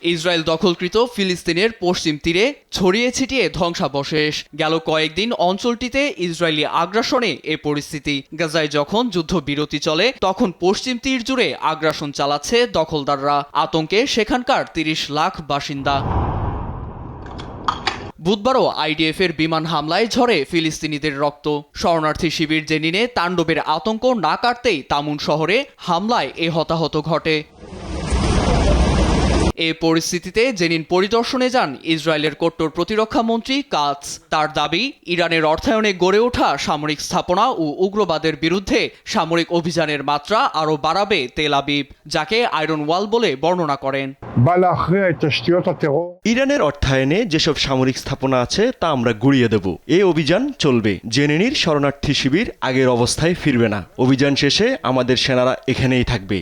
Israel দখলকৃত ফিলিস্তিনের পশ্চিম তীরে ছড়িয়ে ছিটিয়ে ধ্বংসাবশেষ। গেল কয়েকদিন অঞ্চলটিতে ইসরায়েলি আগ্রাসনে এ পরিস্থিতি। গাজায় যখন যুদ্ধবিরতি চলে তখন পশ্চিম তীর জুড়ে আগ্রাসন চালাচ্ছে দখলদাররা। আতঙ্কে সেখানকার ৩০ লাখ বাসিন্দা। বুধবারও আইডিএফের বিমান হামলায় ঝরে ফিলিস্তিনিদের রক্ত। শরণার্থী শিবির জেনিনে তাণ্ডবের আতঙ্ক না কাটতেই তামুন শহরে হামলায় এ হতাহত ঘটে। এ পরিস্থিতিতে জেনিন পরিদর্শনে যান ইসরায়েলের কট্টর প্রতিরক্ষা মন্ত্রী কাতস। তার দাবি, ইরানের অর্থায়নে গড়ে ওঠা সামরিক স্থাপনা ও উগ্রবাদের বিরুদ্ধে সামরিক অভিযানের মাত্রা আরও বাড়াবে তেল আবিব, যাকে আয়রন ওয়াল বলে বর্ণনা করেন। ইরানের অর্থায়নে যেসব সামরিক স্থাপনা আছে তা আমরা গুড়িয়ে দেব। এই অভিযান চলবে। জেনিনির শরণার্থী শিবির আগের অবস্থায় ফিরবে না। অভিযান শেষে আমাদের সেনারা এখানেই থাকবে।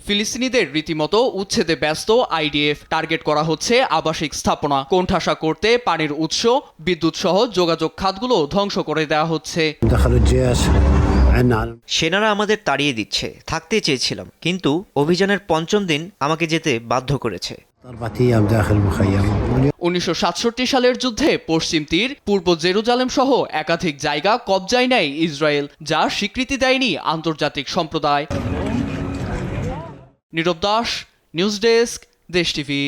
ফিলিস্তিনিদের রীতিমতো উচ্ছেদে ব্যস্ত আইডিএফ। টার্গেট করা হচ্ছে আবাসিক স্থাপনা। কোণঠাসা করতে পানির উৎস, বিদ্যুৎ সহ যোগাযোগ খাতগুলো ধ্বংস করে দেওয়া হচ্ছে। সেনারা আমাদের তাড়িয়ে দিচ্ছে। থাকতে চেয়েছিলাম, কিন্তু অভিযানের পঞ্চম দিন আমাকে যেতে বাধ্য করেছে। 1967 সালের যুদ্ধে পশ্চিম তীর, পূর্ব জেরুজালেম সহ একাধিক জায়গা কবজায় নেয় ইসরায়েল, যা স্বীকৃতি দেয়নি আন্তর্জাতিক সম্প্রদায়। নীরব দাস, নিউজ ডেস্ক, দেশ টিভি।